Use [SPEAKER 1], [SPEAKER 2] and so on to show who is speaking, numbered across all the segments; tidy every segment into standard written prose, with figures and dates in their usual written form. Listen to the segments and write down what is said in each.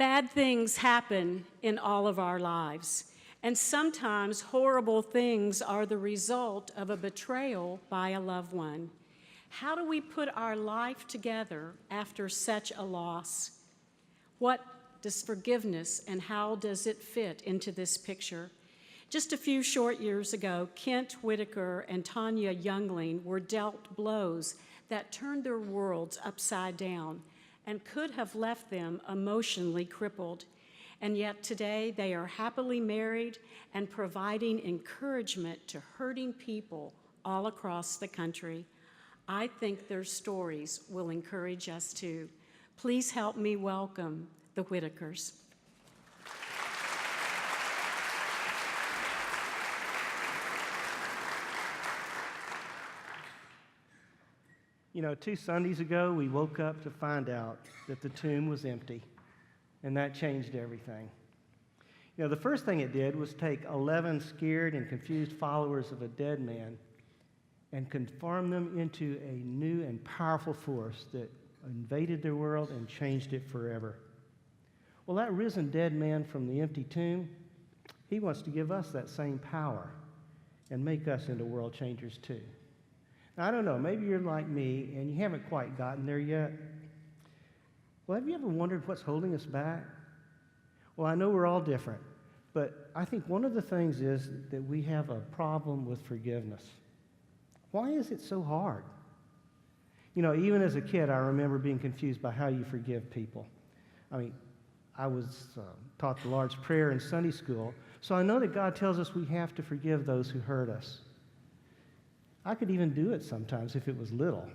[SPEAKER 1] Bad things happen in all of our lives, and sometimes horrible things are the result of a betrayal by a loved one. How do we put our life together after such a loss? What does forgiveness and how does it fit into this picture? Just a few short years ago, Kent Whitaker and Tanya Youngling were dealt blows that turned their worlds upside down and could have left them emotionally crippled. And yet today they are happily married and providing encouragement to hurting people all across the country. I think their stories will encourage us too. Please help me welcome the Whitakers.
[SPEAKER 2] You know, 2 Sundays ago, we woke up to find out that the tomb was empty, and that changed everything. You know, the first thing it did was take 11 scared and confused followers of a dead man and conform them into a new and powerful force that invaded their world and changed it forever. Well, that risen dead man from the empty tomb, he wants to give us that same power and make us into world changers too. Now, I don't know, maybe you're like me and you haven't quite gotten there yet. Well, have you ever wondered what's holding us back? Well, I know we're all different, but I think one of the things is that we have a problem with forgiveness. Why is it so hard? You know, even as a kid, I remember being confused by how you forgive people. I mean, I was taught the Lord's Prayer in Sunday school, so I know that God tells us we have to forgive those who hurt us. I could even do it sometimes if it was little.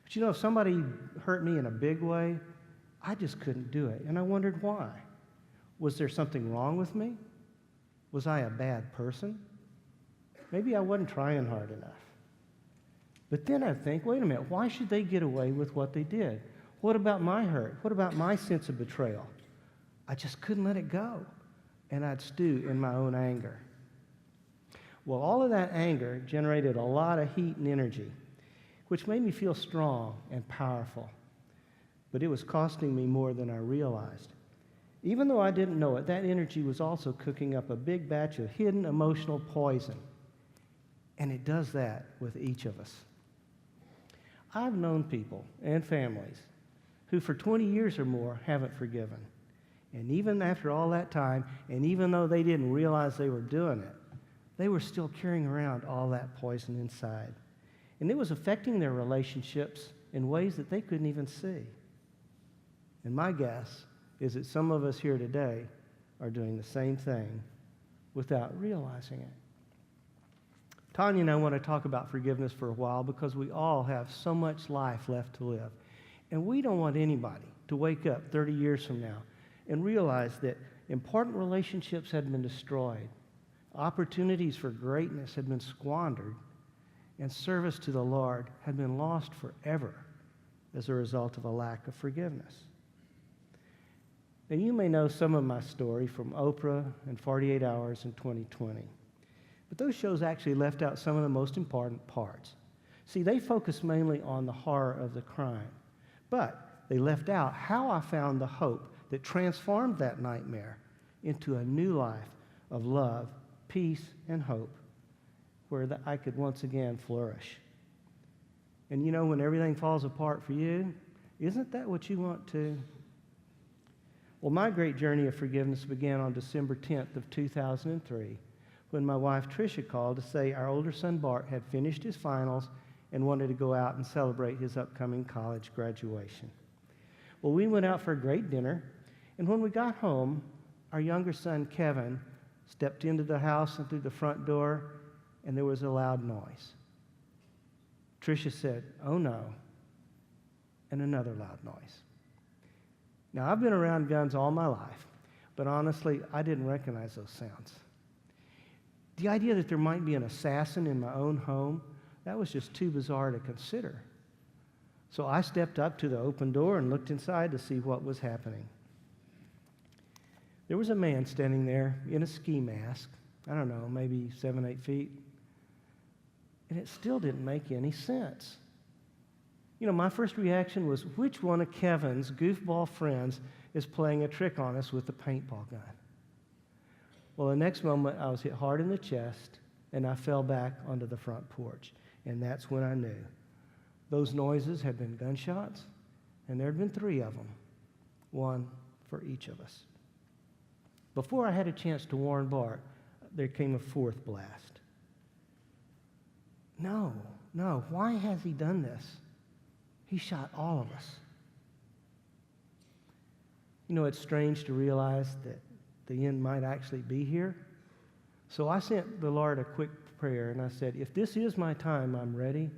[SPEAKER 2] But you know, if somebody hurt me in a big way, I just couldn't do it, and I wondered why. Was there something wrong with me? Was I a bad person? Maybe I wasn't trying hard enough. But then I think, wait a minute, why should they get away with what they did? What about my hurt? What about my sense of betrayal? I just couldn't let it go, and I'd stew in my own anger. Well, all of that anger generated a lot of heat and energy, which made me feel strong and powerful. But it was costing me more than I realized. Even though I didn't know it, that energy was also cooking up a big batch of hidden emotional poison. And it does that with each of us. I've known people and families who for 20 years or more haven't forgiven. And even after all that time, and even though they didn't realize they were doing it, they were still carrying around all that poison inside. And it was affecting their relationships in ways that they couldn't even see. And my guess is that some of us here today are doing the same thing without realizing it. Tanya and I want to talk about forgiveness for a while because we all have so much life left to live. And we don't want anybody to wake up 30 years from now and realize that important relationships had been destroyed, opportunities for greatness had been squandered, and service to the Lord had been lost forever as a result of a lack of forgiveness. Now, you may know some of my story from Oprah and 48 Hours in 2020. But those shows actually left out some of the most important parts. See, they focused mainly on the horror of the crime. But they left out how I found the hope that transformed that nightmare into a new life of love, peace, and hope, where I could once again flourish. And you know, when everything falls apart for you, isn't that what you want to? Well, my great journey of forgiveness began on December 10th of 2003, when my wife Tricia called to say our older son Bart had finished his finals and wanted to go out and celebrate his upcoming college graduation. Well, we went out for a great dinner, and when we got home, our younger son Kevin stepped into the house and through the front door, and there was a loud noise. Tricia said, "Oh no," and another loud noise. Now, I've been around guns all my life, but honestly, I didn't recognize those sounds. The idea that there might be an assassin in my own home, that was just too bizarre to consider. So I stepped up to the open door and looked inside to see what was happening. There was a man standing there in a ski mask, I don't know, maybe 7, 8 feet, and it still didn't make any sense. My first reaction was, which one of Kevin's goofball friends is playing a trick on us with a paintball gun? Well, the next moment, I was hit hard in the chest, and I fell back onto the front porch. And that's when I knew. Those noises had been gunshots, and there had been 3 of them, one for each of us. Before I had a chance to warn Bart, there came a 4th blast. No, why has he done this? He shot all of us. It's strange to realize that the end might actually be here. So I sent the Lord a quick prayer, and I said, if this is my time, I'm ready,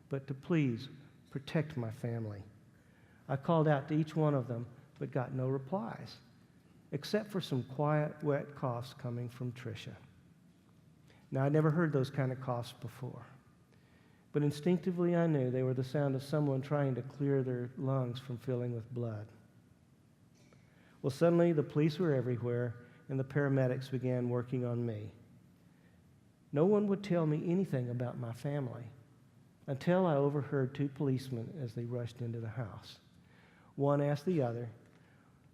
[SPEAKER 2] but to please protect my family. I called out to each one of them, but got no replies, except for some quiet, wet coughs coming from Tricia. Now, I'd never heard those kind of coughs before, but instinctively I knew they were the sound of someone trying to clear their lungs from filling with blood. Well, suddenly the police were everywhere, and the paramedics began working on me. No one would tell me anything about my family until I overheard 2 policemen as they rushed into the house. One asked the other,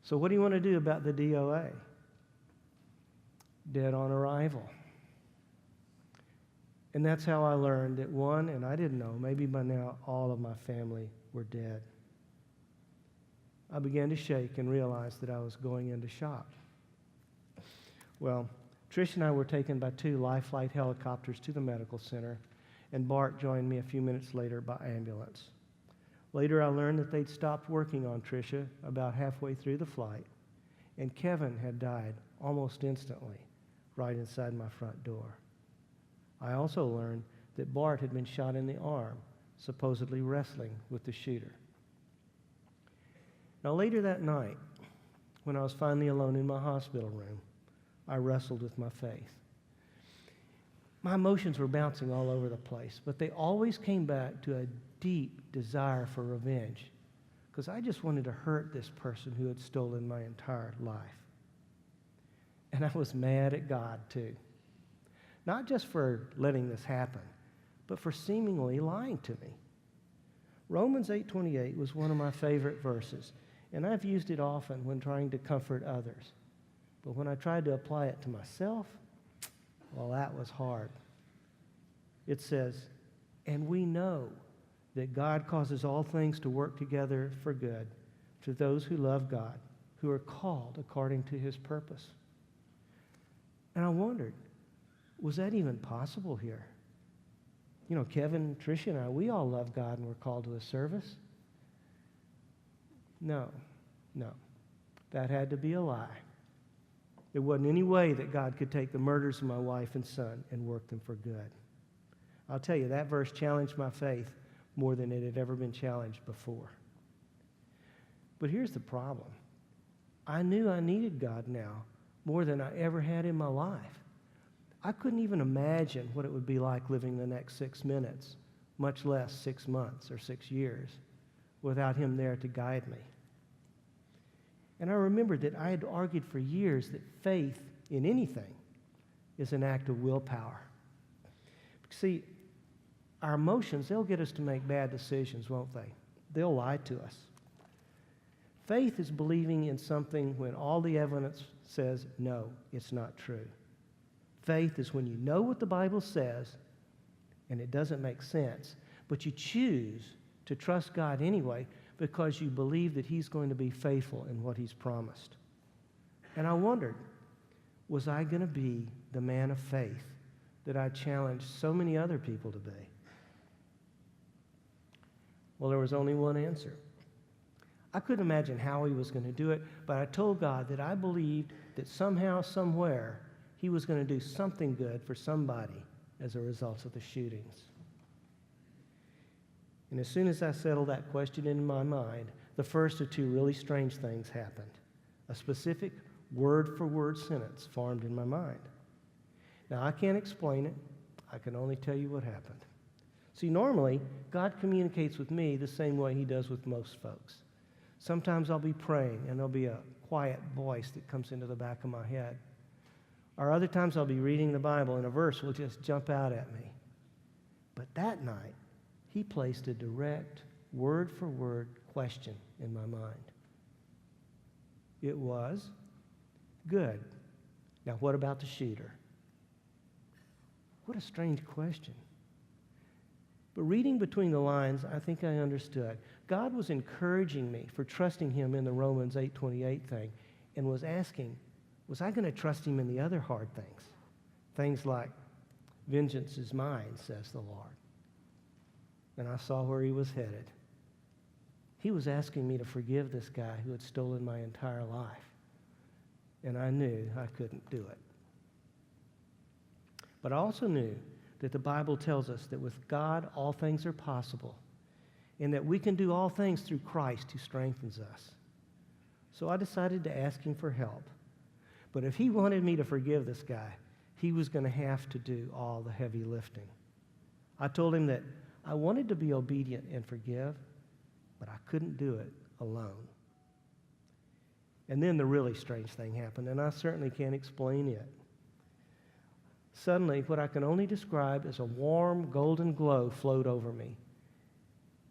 [SPEAKER 2] so what do you want to do about the DOA? Dead on arrival. And that's how I learned that one, and I didn't know, maybe by now all of my family were dead. I began to shake and realized that I was going into shock. Well, Trish and I were taken by 2 Life Flight helicopters to the medical center, and Bart joined me a few minutes later by ambulance. Later, I learned that they'd stopped working on Tricia about halfway through the flight, and Kevin had died almost instantly right inside my front door. I also learned that Bart had been shot in the arm, supposedly wrestling with the shooter. Now, later that night, when I was finally alone in my hospital room, I wrestled with my faith. My emotions were bouncing all over the place, but they always came back to a deep desire for revenge, because I just wanted to hurt this person who had stolen my entire life. And I was mad at God, too. Not just for letting this happen, but for seemingly lying to me. Romans 8:28 was one of my favorite verses, and I've used it often when trying to comfort others. But when I tried to apply it to myself, well, that was hard. It says, and we know that God causes all things to work together for good to those who love God, who are called according to his purpose. And I wondered, was that even possible here? Kevin, Tricia, and I, we all love God and we're called to his service. No. That had to be a lie. There wasn't any way that God could take the murders of my wife and son and work them for good. I'll tell you, that verse challenged my faith more than it had ever been challenged before. But here's the problem. I knew I needed God now more than I ever had in my life. I couldn't even imagine what it would be like living the next 6 minutes, much less 6 months or 6 years, without him there to guide me. And I remembered that I had argued for years that faith in anything is an act of willpower. See, our emotions, they'll get us to make bad decisions, won't they? They'll lie to us. Faith is believing in something when all the evidence says, no, it's not true. Faith is when you know what the Bible says and it doesn't make sense, but you choose to trust God anyway because you believe that he's going to be faithful in what he's promised. And I wondered, was I going to be the man of faith that I challenged so many other people to be? Well, there was only one answer. I couldn't imagine how he was going to do it, but I told God that I believed that somehow, somewhere, he was going to do something good for somebody as a result of the shootings. And as soon as I settled that question in my mind, the first of 2 really strange things happened. A specific word-for-word sentence formed in my mind. Now, I can't explain it. I can only tell you what happened. See, normally, God communicates with me the same way he does with most folks. Sometimes I'll be praying, and there'll be a quiet voice that comes into the back of my head. Or other times I'll be reading the Bible, and a verse will just jump out at me. But that night, he placed a direct word-for-word question in my mind. It was, good. Now what about the shooter? What a strange question. But reading between the lines, I think I understood. God was encouraging me for trusting him in the Romans 8:28 thing and was asking, was I going to trust him in the other hard things? Things like, vengeance is mine, says the Lord. And I saw where he was headed. He was asking me to forgive this guy who had stolen my entire life. And I knew I couldn't do it. But I also knew that the Bible tells us that with God all things are possible and that we can do all things through Christ who strengthens us. So I decided to ask him for help. But if he wanted me to forgive this guy, he was going to have to do all the heavy lifting. I told him that I wanted to be obedient and forgive, but I couldn't do it alone. And then the really strange thing happened, and I certainly can't explain it. Suddenly, what I can only describe as a warm, golden glow flowed over me.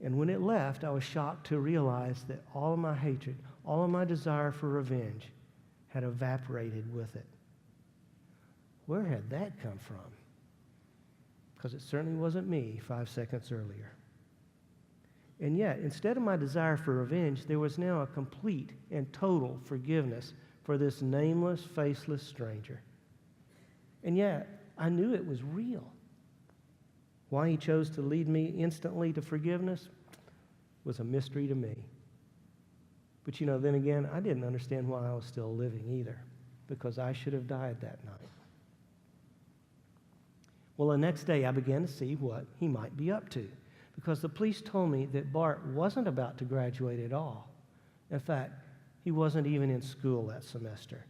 [SPEAKER 2] And when it left, I was shocked to realize that all of my hatred, all of my desire for revenge had evaporated with it. Where had that come from? Because it certainly wasn't me 5 seconds earlier. And yet, instead of my desire for revenge, there was now a complete and total forgiveness for this nameless, faceless stranger. And yet, I knew it was real. Why he chose to lead me instantly to forgiveness was a mystery to me. But then again, I didn't understand why I was still living either, because I should have died that night. Well, the next day I began to see what he might be up to, because the police told me that Bart wasn't about to graduate at all. In fact, he wasn't even in school that semester.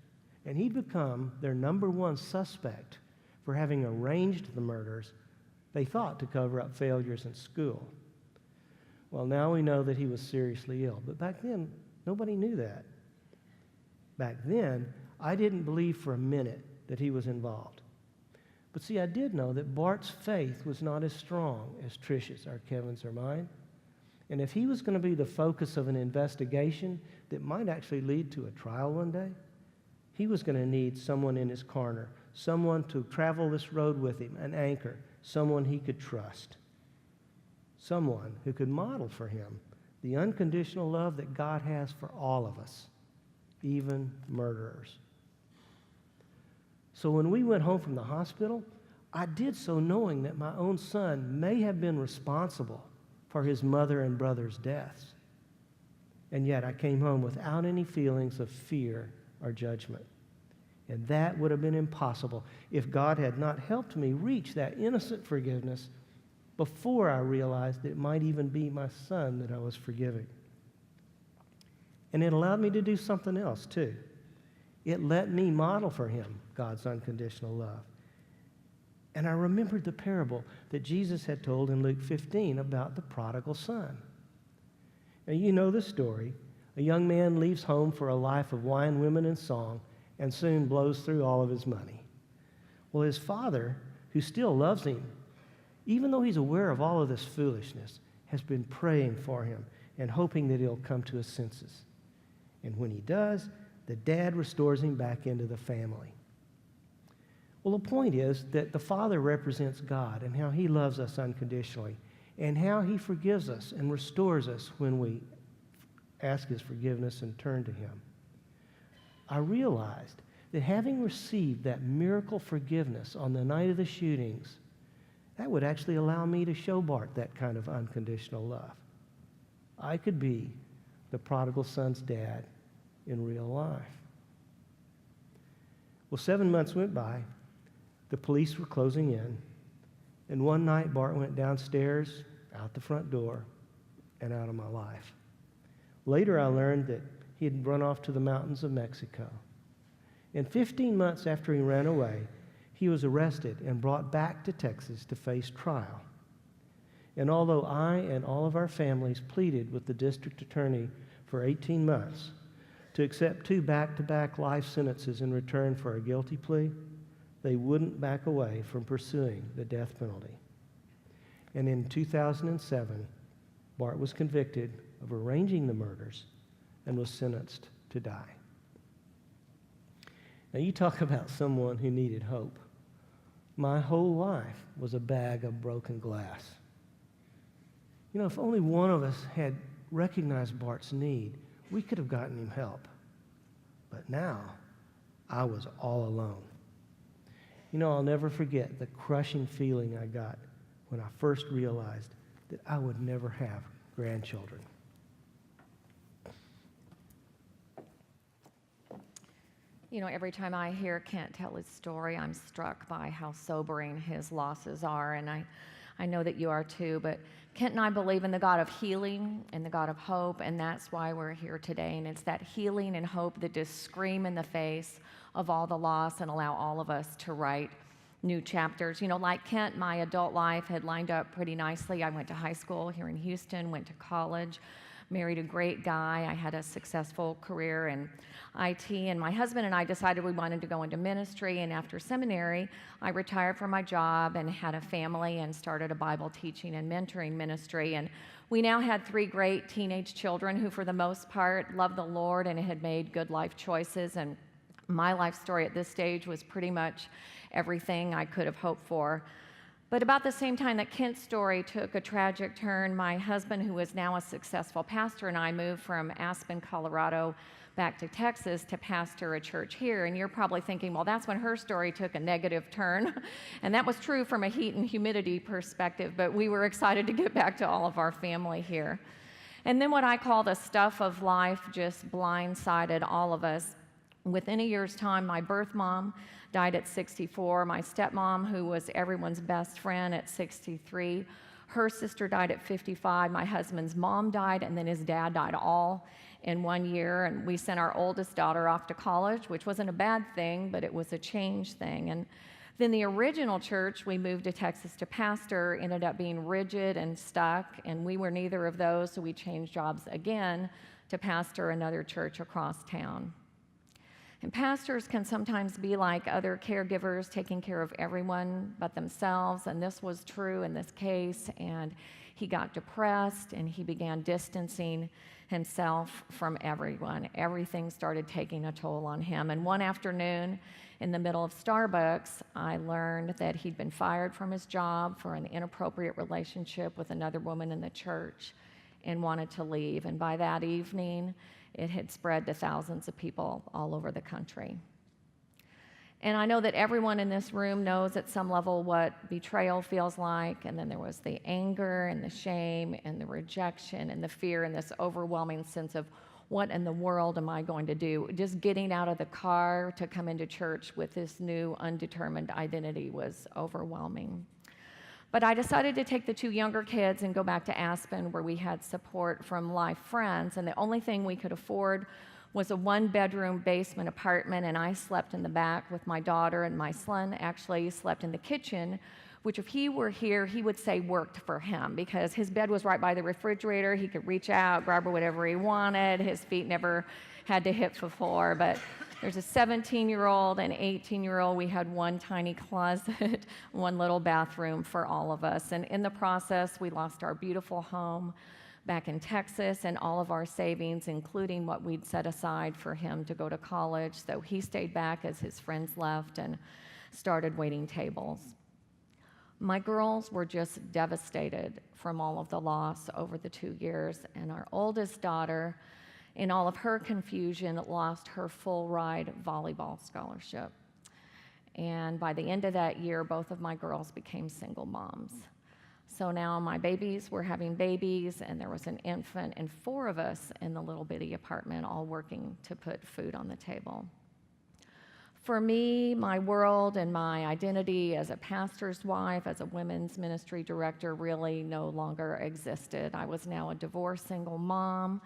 [SPEAKER 2] And he'd become their number one suspect for having arranged the murders they thought to cover up failures in school. Well, now we know that he was seriously ill, but back then, nobody knew that. Back then, I didn't believe for a minute that he was involved. But see, I did know that Bart's faith was not as strong as Trish's or Kevin's or mine. And if he was going to be the focus of an investigation that might actually lead to a trial one day, he was going to need someone in his corner, someone to travel this road with him, an anchor, someone he could trust, someone who could model for him the unconditional love that God has for all of us, even murderers. So when we went home from the hospital, I did so knowing that my own son may have been responsible for his mother and brother's deaths. And yet I came home without any feelings of fear or judgment. And that would have been impossible if God had not helped me reach that innocent forgiveness before I realized that it might even be my son that I was forgiving. And it allowed me to do something else too. It let me model for him God's unconditional love. And I remembered the parable that Jesus had told in Luke 15 about the prodigal son. Now, you know the story. A young man leaves home for a life of wine, women, and song, and soon blows through all of his money. Well, his father, who still loves him, even though he's aware of all of this foolishness, has been praying for him and hoping that he'll come to his senses. And when he does, the dad restores him back into the family. Well, the point is that the Father represents God and how he loves us unconditionally and how he forgives us and restores us when we ask his forgiveness and turn to him. I realized that having received that miracle forgiveness on the night of the shootings, that would actually allow me to show Bart that kind of unconditional love. I could be the prodigal son's dad in real life. Well, 7 months went by. The police were closing in. And one night, Bart went downstairs, out the front door, and out of my life. Later, I learned that he had run off to the mountains of Mexico. And 15 months after he ran away, he was arrested and brought back to Texas to face trial. And although I and all of our families pleaded with the district attorney for 18 months to accept 2 back-to-back life sentences in return for a guilty plea, they wouldn't back away from pursuing the death penalty. And in 2007, Bart was convicted of arranging the murders and was sentenced to die. Now, you talk about someone who needed hope. My whole life was a bag of broken glass. You know, if only one of us had recognized Bart's need, we could have gotten him help. But now, I was all alone. You know, I'll never forget the crushing feeling I got when I first realized that I would never have grandchildren.
[SPEAKER 3] You know, every time I hear Kent tell his story, I'm struck by how sobering his losses are, and I know that you are too, but Kent and I believe in the God of healing and the God of hope, and that's why we're here today, and it's that healing and hope that just scream in the face of all the loss and allow all of us to write new chapters. You know, like Kent, my adult life had lined up pretty nicely. I went to high school here in Houston, went to college, married a great guy. I had a successful career in IT, and my husband and I decided we wanted to go into ministry, and after seminary, I retired from my job and had a family and started a Bible teaching and mentoring ministry, and we now had 3 great teenage children who, for the most part, loved the Lord and had made good life choices, and my life story at this stage was pretty much everything I could have hoped for. But about the same time that Kent's story took a tragic turn, my husband, who is now a successful pastor, and I moved from Aspen, Colorado, back to Texas to pastor a church here. And you're probably thinking, well, that's when her story took a negative turn. And that was true from a heat and humidity perspective, but we were excited to get back to all of our family here. And then what I call the stuff of life just blindsided all of us. Within a year's time, my birth mom died at 64. My stepmom, who was everyone's best friend, at 63. Her sister died at 55. My husband's mom died, and then his dad died, all in 1 year. And we sent our oldest daughter off to college, which wasn't a bad thing, but it was a change thing. And then the original church we moved to Texas to pastor ended up being rigid and stuck, and we were neither of those, so we changed jobs again to pastor another church across town. And pastors can sometimes be like other caregivers, taking care of everyone but themselves, and this was true in this case, and he got depressed, and he began distancing himself from everyone. Everything started taking a toll on him, and one afternoon, in the middle of Starbucks, I learned that he'd been fired from his job for an inappropriate relationship with another woman in the church and wanted to leave, and by that evening, it had spread to thousands of people all over the country. And I know that everyone in this room knows at some level what betrayal feels like, and then there was the anger and the shame and the rejection and the fear and this overwhelming sense of what in the world am I going to do? Just getting out of the car to come into church with this new undetermined identity was overwhelming. But I decided to take the 2 younger kids and go back to Aspen, where we had support from life friends, and the only thing we could afford was a 1-bedroom basement apartment, and I slept in the back with my daughter, and my son actually slept in the kitchen, which if he were here, he would say worked for him, because his bed was right by the refrigerator. He could reach out, grab whatever he wanted. His feet never had to hit the floor, but there's a 17-year-old and 18-year-old. We had one tiny closet, one little bathroom for all of us. And in the process, we lost our beautiful home back in Texas and all of our savings, including what we'd set aside for him to go to college. So he stayed back as his friends left and started waiting tables. My girls were just devastated from all of the loss over the 2 years, and our oldest daughter, in all of her confusion, lost her full-ride volleyball scholarship. And by the end of that year, both of my girls became single moms. So now my babies were having babies, and there was an infant, and 4 of us in the little bitty apartment all working to put food on the table. For me, my world and my identity as a pastor's wife, as a women's ministry director, really no longer existed. I was now a divorced single mom,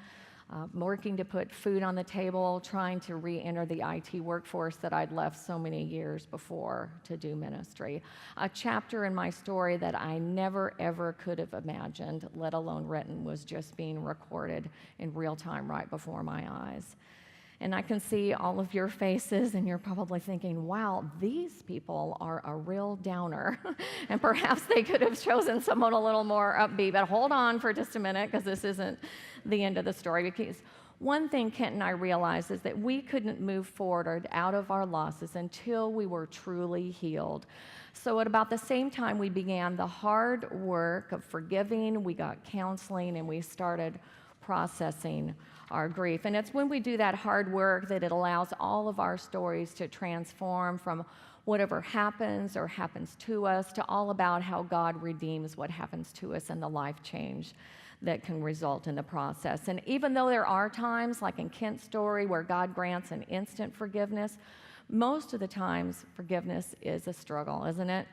[SPEAKER 3] working to put food on the table, trying to re-enter the IT workforce that I'd left so many years before to do ministry. A chapter in my story that I never, ever could have imagined, let alone written, was just being recorded in real time right before my eyes. And I can see all of your faces, and you're probably thinking, wow, these people are a real downer. And perhaps they could have chosen someone a little more upbeat. But hold on for just a minute, because this isn't the end of the story. Because one thing Kent and I realized is that we couldn't move forward out of our losses until we were truly healed. So at about the same time we began the hard work of forgiving, we got counseling, and we started processing our grief. And it's when we do that hard work that it allows all of our stories to transform from whatever happens or happens to us to all about how God redeems what happens to us and the life change that can result in the process. And even though there are times, like in Kent's story, where God grants an instant forgiveness, most of the times forgiveness is a struggle, isn't it?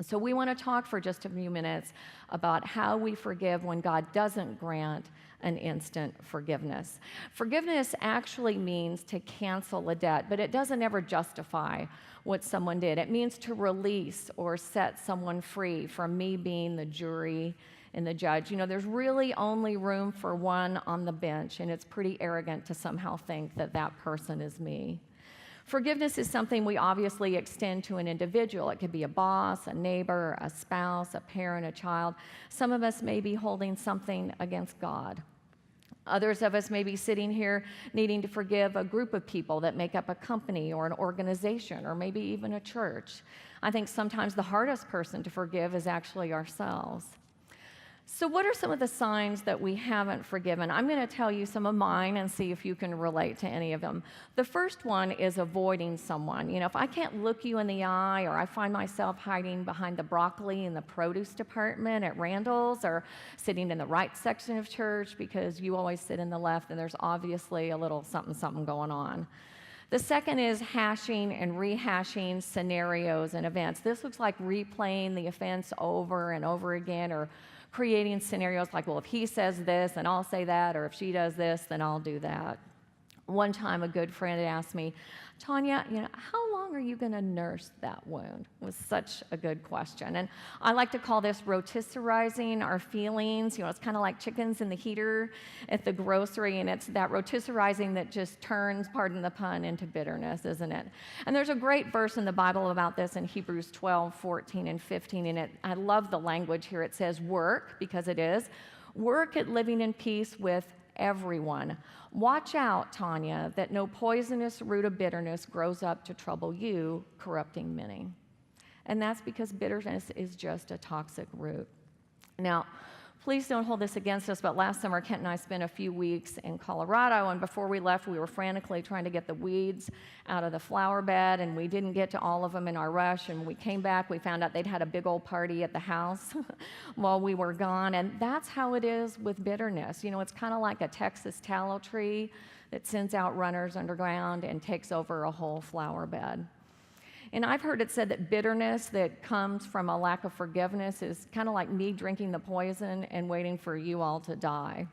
[SPEAKER 3] So we want to talk for just a few minutes about how we forgive when God doesn't grant an instant forgiveness. Forgiveness actually means to cancel a debt, but it doesn't ever justify what someone did. It means to release or set someone free from me being the jury and the judge. You know, there's really only room for one on the bench, and it's pretty arrogant to somehow think that that person is me. Forgiveness is something we obviously extend to an individual. It could be a boss, a neighbor, a spouse, a parent, a child. Some of us may be holding something against God. Others of us may be sitting here needing to forgive a group of people that make up a company or an organization or maybe even a church. I think sometimes the hardest person to forgive is actually ourselves. So what are some of the signs that we haven't forgiven? I'm going to tell you some of mine and see if you can relate to any of them. The first one is avoiding someone. You know, if I can't look you in the eye, or I find myself hiding behind the broccoli in the produce department at Randall's, or sitting in the right section of church because you always sit in the left and there's obviously a little something going on. The second is hashing and rehashing scenarios and events. This looks like replaying the offense over and over again, or creating scenarios like, well, if he says this, then I'll say that, or if she does this, then I'll do that. One time, a good friend had asked me, Tanya, how long are you going to nurse that wound? It was such a good question. And I like to call this rotisserizing our feelings. It's kind of like chickens in the heater at the grocery, and it's that rotisserizing that just turns, pardon the pun, into bitterness, isn't it? And there's a great verse in the Bible about this in Hebrews 12, 14, and 15, and I love the language here. It says, work, because it is, work at living in peace with everyone. Watch out, Tanya, that no poisonous root of bitterness grows up to trouble you, corrupting many. And that's because bitterness is just a toxic root. Now, please don't hold this against us, but last summer, Kent and I spent a few weeks in Colorado, and before we left, we were frantically trying to get the weeds out of the flower bed, and we didn't get to all of them in our rush, and we came back, we found out they'd had a big old party at the house while we were gone, and that's how it is with bitterness. It's kind of like a Texas tallow tree that sends out runners underground and takes over a whole flower bed. And I've heard it said that bitterness that comes from a lack of forgiveness is kind of like me drinking the poison and waiting for you all to die.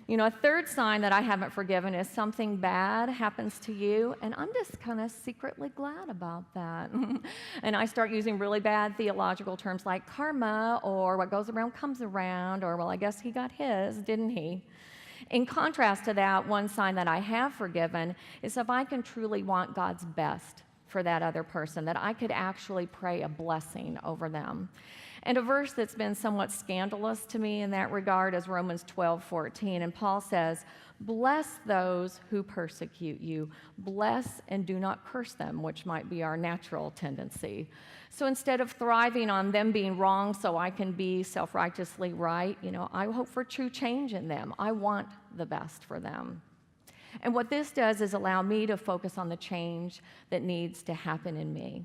[SPEAKER 3] A third sign that I haven't forgiven is something bad happens to you, and I'm just kind of secretly glad about that. And I start using really bad theological terms like karma, or what goes around comes around, or, well, I guess he got his, didn't he? In contrast to that, one sign that I have forgiven is if I can truly want God's best for that other person, that I could actually pray a blessing over them. And a verse that's been somewhat scandalous to me in that regard is Romans 12:14. And Paul says, bless those who persecute you. Bless and do not curse them, which might be our natural tendency. So instead of thriving on them being wrong so I can be self-righteously right, I hope for true change in them. I want the best for them. And what this does is allow me to focus on the change that needs to happen in me.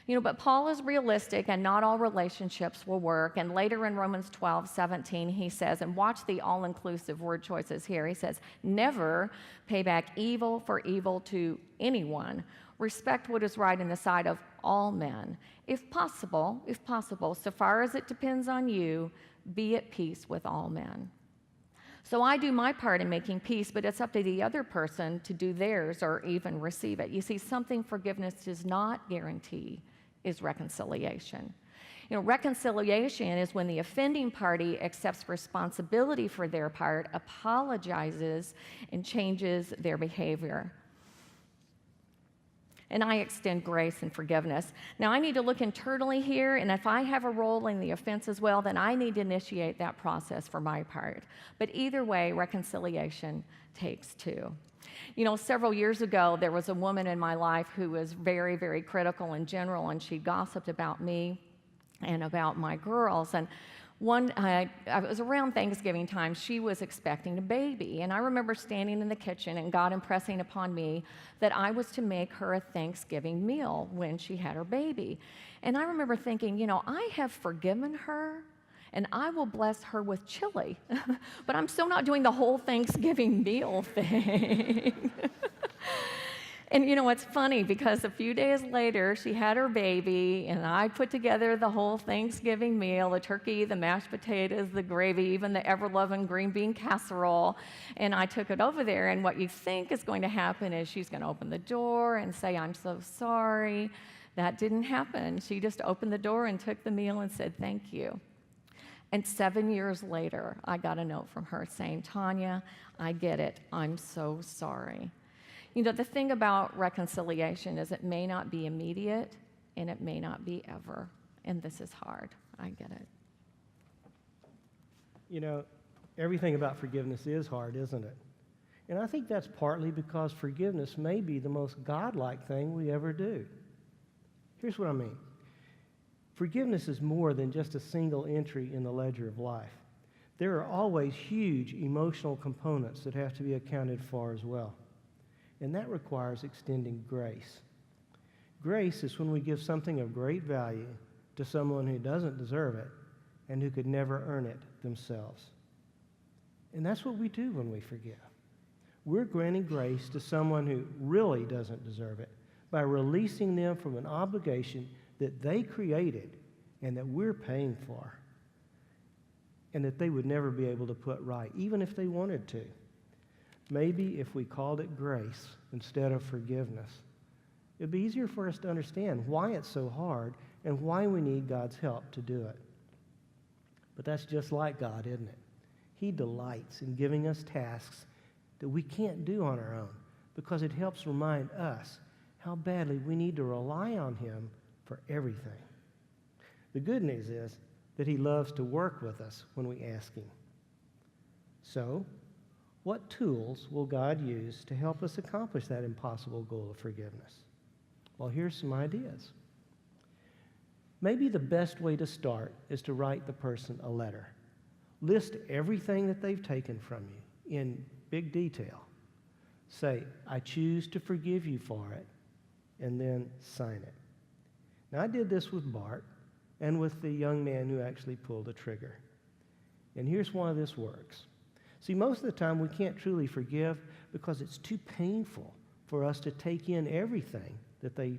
[SPEAKER 3] But Paul is realistic, and not all relationships will work. And later in Romans 12:17, he says, and watch the all-inclusive word choices here. He says, never pay back evil for evil to anyone. Respect what is right in the sight of all men. If possible, so far as it depends on you, be at peace with all men. So I do my part in making peace, but it's up to the other person to do theirs or even receive it. You see, something forgiveness does not guarantee is reconciliation. Reconciliation is when the offending party accepts responsibility for their part, apologizes, and changes their behavior. And I extend grace and forgiveness. Now, I need to look internally here, and if I have a role in the offense as well, then I need to initiate that process for my part. But either way, reconciliation takes two. Several years ago, there was a woman in my life who was very, very critical in general, and she gossiped about me and about my girls. And it was around Thanksgiving time, she was expecting a baby. And I remember standing in the kitchen and God impressing upon me that I was to make her a Thanksgiving meal when she had her baby. And I remember thinking, I have forgiven her and I will bless her with chili, but I'm still not doing the whole Thanksgiving meal thing. And it's funny because a few days later, she had her baby, and I put together the whole Thanksgiving meal, the turkey, the mashed potatoes, the gravy, even the ever-loving green bean casserole, and I took it over there, and what you think is going to happen is she's going to open the door and say, "I'm so sorry." That didn't happen. She just opened the door and took the meal and said, "Thank you." And 7 years later, I got a note from her saying, "Tanya, I get it. I'm so sorry." The thing about reconciliation is it may not be immediate and it may not be ever. And this is hard. I get it.
[SPEAKER 2] Everything about forgiveness is hard, isn't it? And I think that's partly because forgiveness may be the most godlike thing we ever do. Here's what I mean. Forgiveness is more than just a single entry in the ledger of life. There are always huge emotional components that have to be accounted for as well. And that requires extending grace. Grace is when we give something of great value to someone who doesn't deserve it and who could never earn it themselves. And that's what we do when we forgive. We're granting grace to someone who really doesn't deserve it by releasing them from an obligation that they created and that we're paying for, and that they would never be able to put right, even if they wanted to. Maybe if we called it grace instead of forgiveness, it'd be easier for us to understand why it's so hard and why we need God's help to do it. But that's just like God, isn't it? He delights in giving us tasks that we can't do on our own because it helps remind us how badly we need to rely on Him for everything. The good news is that He loves to work with us when we ask Him. So, what tools will God use to help us accomplish that impossible goal of forgiveness? Well, here's some ideas. Maybe the best way to start is to write the person a letter. List everything that they've taken from you in big detail. Say, "I choose to forgive you for it," and then sign it. Now, I did this with Bart and with the young man who actually pulled the trigger. And here's why this works. See, most of the time we can't truly forgive because it's too painful for us to take in everything that they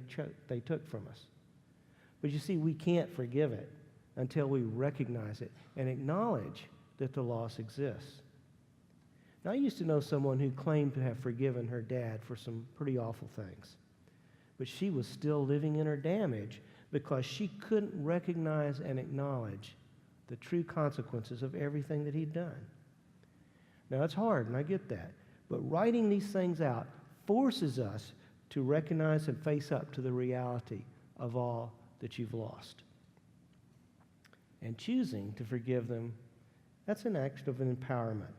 [SPEAKER 2] took from us. But you see, we can't forgive it until we recognize it and acknowledge that the loss exists. Now, I used to know someone who claimed to have forgiven her dad for some pretty awful things. But she was still living in her damage because she couldn't recognize and acknowledge the true consequences of everything that he'd done. Now, it's hard, and I get that. But writing these things out forces us to recognize and face up to the reality of all that you've lost. And choosing to forgive them, that's an act of empowerment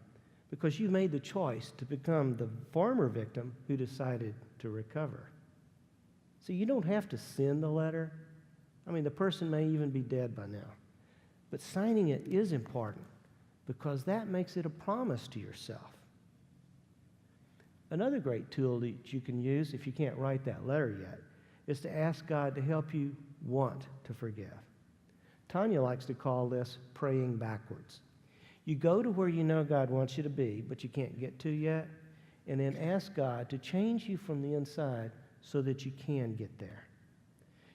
[SPEAKER 2] because you've made the choice to become the former victim who decided to recover. See, you don't have to send the letter. The person may even be dead by now. But signing it is important because that makes it a promise to yourself. Another great tool that you can use if you can't write that letter yet is to ask God to help you want to forgive. Tanya likes to call this praying backwards. You go to where you know God wants you to be, but you can't get to yet, and then ask God to change you from the inside so that you can get there.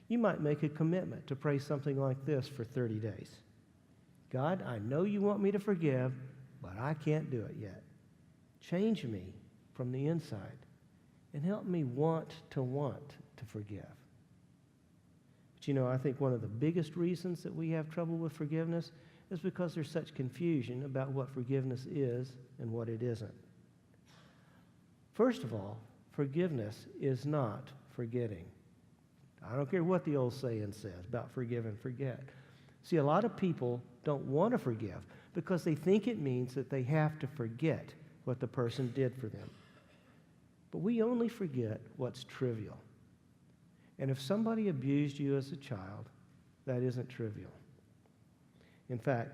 [SPEAKER 2] You might make a commitment to pray something like this for 30 days. God, I know you want me to forgive, but I can't do it yet. Change me from the inside and help me want to forgive. But But I think one of the biggest reasons that we have trouble with forgiveness is because there's such confusion about what forgiveness is and what it isn't. First of all, forgiveness is not forgetting. I don't care what the old saying says about forgive and forget. See, a lot of people don't want to forgive because they think it means that they have to forget what the person did for them. But we only forget what's trivial. And if somebody abused you as a child, that isn't trivial. In fact,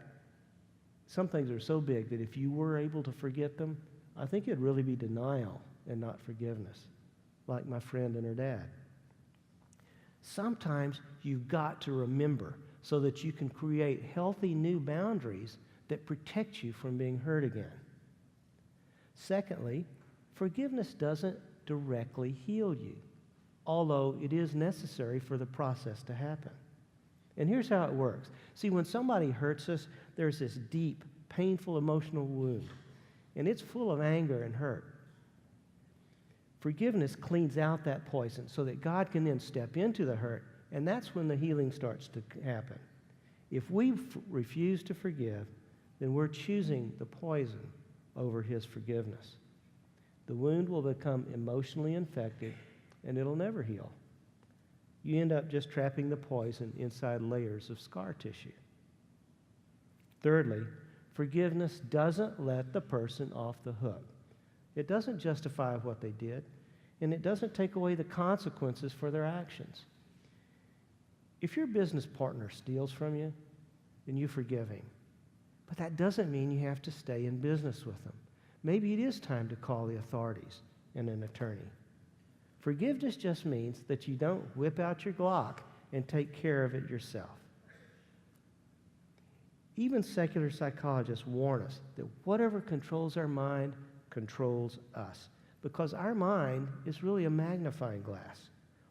[SPEAKER 2] some things are so big that if you were able to forget them, I think it'd really be denial and not forgiveness, like my friend and her dad. Sometimes you've got to remember so that you can create healthy new boundaries that protect you from being hurt again. Secondly, forgiveness doesn't directly heal you, although it is necessary for the process to happen. And here's how it works. See, when somebody hurts us, there's this deep, painful emotional wound, and it's full of anger and hurt. Forgiveness cleans out that poison so that God can then step into the hurt, and that's when the healing starts to happen. If we refuse to forgive, then we're choosing the poison over His forgiveness. The wound will become emotionally infected, and it'll never heal. You end up just trapping the poison inside layers of scar tissue. Thirdly, forgiveness doesn't let the person off the hook. It doesn't justify what they did, and it doesn't take away the consequences for their actions. If your business partner steals from you, then you forgive him. But that doesn't mean you have to stay in business with them. Maybe it is time to call the authorities and an attorney. Forgiveness just means that you don't whip out your Glock and take care of it yourself. Even secular psychologists warn us that whatever controls our mind controls us, because our mind is really a magnifying glass.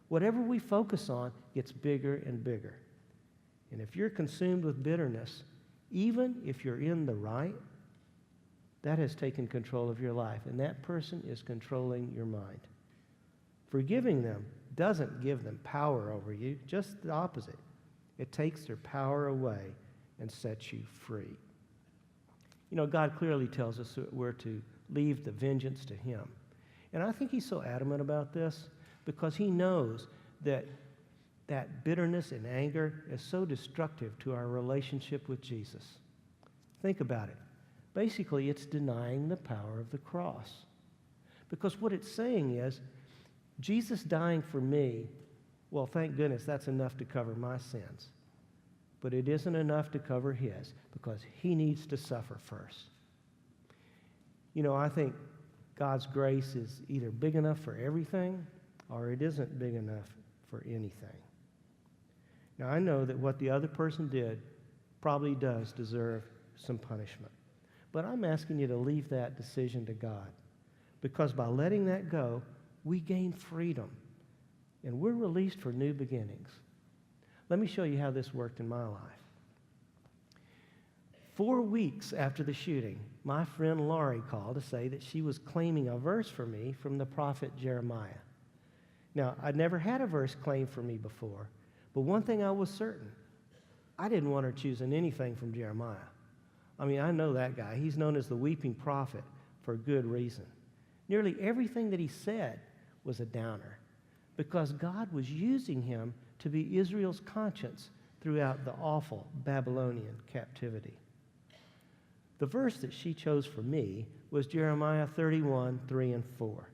[SPEAKER 2] Whatever we focus on gets bigger and bigger. And if you're consumed with bitterness, even if you're in the right, that has taken control of your life, and that person is controlling your mind. Forgiving them doesn't give them power over you, just the opposite. It takes their power away and sets you free. God clearly tells us that we're to leave the vengeance to Him. And I think He's so adamant about this because He knows that bitterness and anger is so destructive to our relationship with Jesus. Think about it. Basically, it's denying the power of the cross. Because what it's saying is, Jesus dying for me, well, thank goodness that's enough to cover my sins. But it isn't enough to cover His, because He needs to suffer first. I think God's grace is either big enough for everything, or it isn't big enough for anything. Now, I know that what the other person did probably does deserve some punishment. But I'm asking you to leave that decision to God, because by letting that go, we gain freedom, and we're released for new beginnings. Let me show you how this worked in my life. 4 weeks after the shooting, my friend Laurie called to say that she was claiming a verse for me from the prophet Jeremiah. Now, I'd never had a verse claimed for me before, but one thing I was certain, I didn't want her choosing anything from Jeremiah. I know that guy. He's known as the weeping prophet for good reason. Nearly everything that he said was a downer, because God was using him to be Israel's conscience throughout the awful Babylonian captivity. The verse that she chose for me was Jeremiah 31, 3 and 4.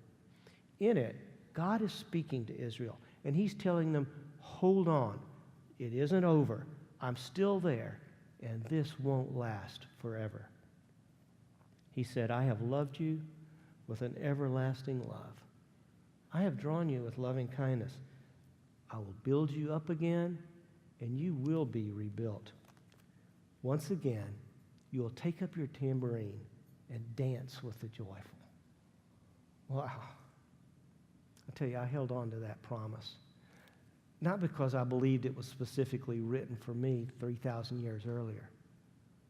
[SPEAKER 2] In it, God is speaking to Israel, and He's telling them, hold on, it isn't over. I'm still there, and this won't last forever. He said, I have loved you with an everlasting love. I have drawn you with loving kindness. I will build you up again, and you will be rebuilt. Once again, you will take up your tambourine and dance with the joyful. Wow. I tell you, I held on to that promise. Not because I believed it was specifically written for me 3,000 years earlier,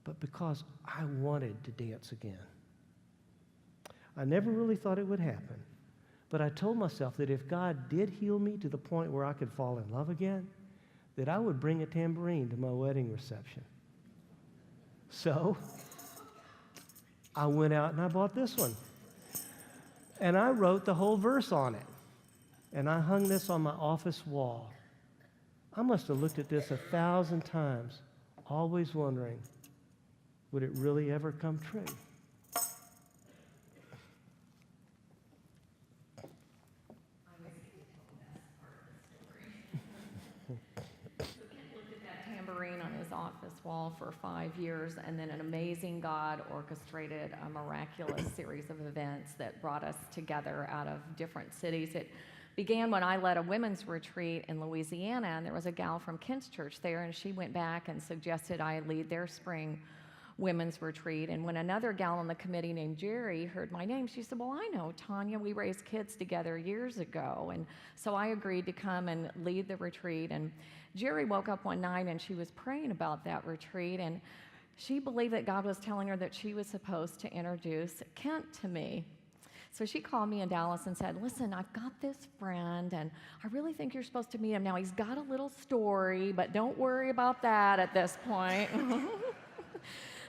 [SPEAKER 2] but because I wanted to dance again. I never really thought it would happen, but I told myself that if God did heal me to the point where I could fall in love again, that I would bring a tambourine to my wedding reception. So I went out and I bought this one. And I wrote the whole verse on it. And I hung this on my office wall. I must have looked at this 1,000 times, always wondering, would it really ever come true?
[SPEAKER 3] Tambourine on his office wall for 5 years, and then an amazing God orchestrated a miraculous series of events that brought us together out of different cities. It began when I led a women's retreat in Louisiana, and there was a gal from Kent's church there, and she went back and suggested I lead their spring women's retreat. And when another gal on the committee named Jerry heard my name, she said, well, I know Tanya, we raised kids together years ago. And so I agreed to come and lead the retreat. And Jerry woke up one night and she was praying about that retreat, and she believed that God was telling her that she was supposed to introduce Kent to me. So she called me in Dallas and said, listen, I've got this friend, and I really think you're supposed to meet him. Now, he's got a little story, but don't worry about that at this point.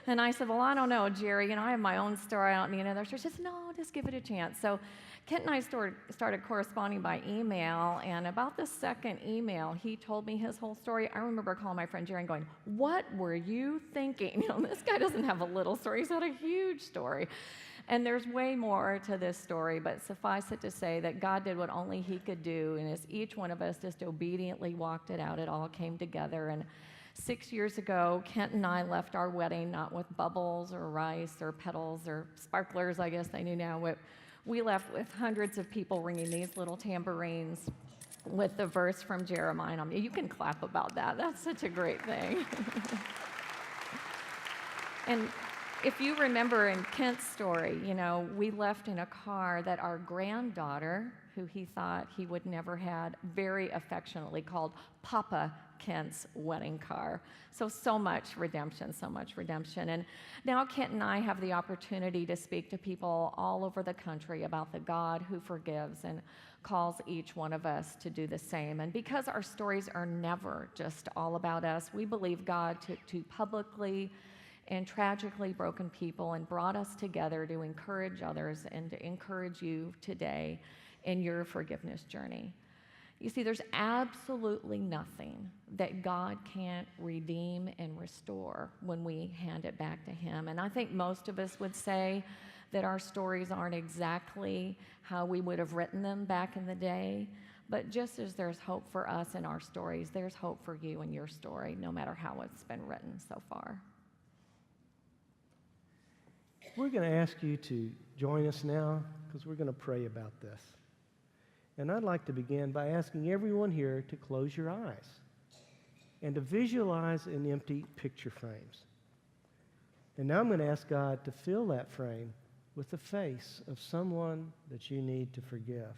[SPEAKER 3] And I said, well, I don't know, Jerry. I have my own story. I don't need another story. She said, no, just give it a chance. So Kent and I started corresponding by email, and about the second email, he told me his whole story. I remember calling my friend Jerry and going, what were you thinking? This guy doesn't have a little story. He's got a huge story. And there's way more to this story, but suffice it to say that God did what only he could do, and as each one of us just obediently walked it out, it all came together. And 6 years ago, Kent and I left our wedding not with bubbles or rice or petals or sparklers, I guess they knew now. We left with hundreds of people ringing these little tambourines with the verse from Jeremiah. You can clap about that. That's such a great thing. And if you remember in Kent's story, we left in a car that our granddaughter, who he thought he would never had, very affectionately called Papa Kent's wedding car. So much redemption, so much redemption. And now Kent and I have the opportunity to speak to people all over the country about the God who forgives and calls each one of us to do the same. And because our stories are never just all about us, we believe God took two publicly and tragically broken people and brought us together to encourage others and to encourage you today in your forgiveness journey. You see, there's absolutely nothing that God can't redeem and restore when we hand it back to him. And I think most of us would say that our stories aren't exactly how we would have written them back in the day. But just as there's hope for us in our stories, there's hope for you in your story, no matter how it's been written so far.
[SPEAKER 2] We're going to ask you to join us now because we're going to pray about this. And I'd like to begin by asking everyone here to close your eyes and to visualize an empty picture frames. And now I'm going to ask God to fill that frame with the face of someone that you need to forgive.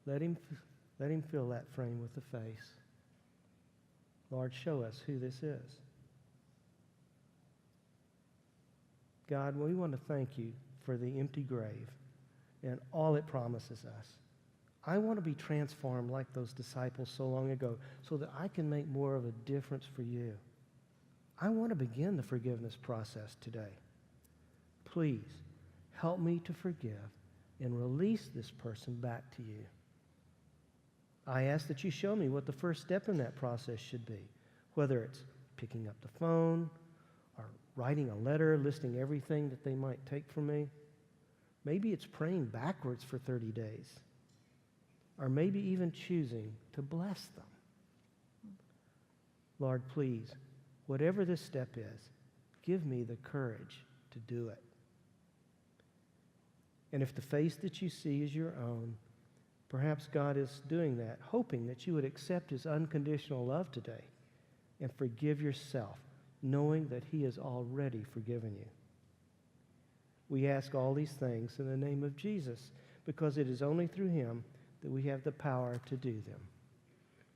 [SPEAKER 2] Let him fill that frame with the face. Lord, show us who this is. God, we want to thank you for the empty grave and all it promises us. I want to be transformed like those disciples so long ago so that I can make more of a difference for you. I want to begin the forgiveness process today. Please help me to forgive and release this person back to you. I ask that you show me what the first step in that process should be, whether it's picking up the phone or writing a letter listing everything that they might take from me. Maybe it's praying backwards for 30 days, or maybe even choosing to bless them. Lord, please, whatever this step is, give me the courage to do it. And if the face that you see is your own, perhaps God is doing that, hoping that you would accept his unconditional love today and forgive yourself, knowing that he has already forgiven you. We ask all these things in the name of Jesus, because it is only through him that we have the power to do them.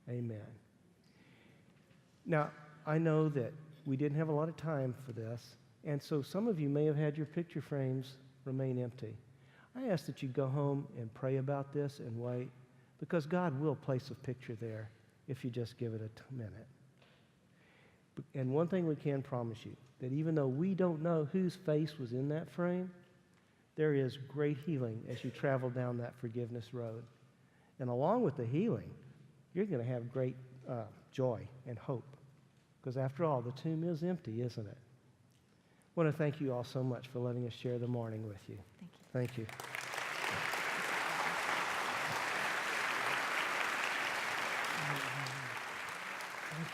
[SPEAKER 2] Amen. Now, I know that we didn't have a lot of time for this, and so some of you may have had your picture frames remain empty. I ask that you go home and pray about this and wait, because God will place a picture there if you just give it a minute. And one thing we can promise you, that even though we don't know whose face was in that frame, there is great healing as you travel down that forgiveness road. And along with the healing, you're going to have great joy and hope. Because after all, the tomb is empty, isn't it? I want to thank you all so much for letting us share the morning with you.
[SPEAKER 3] Thank you.
[SPEAKER 2] Thank you.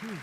[SPEAKER 2] Thank you.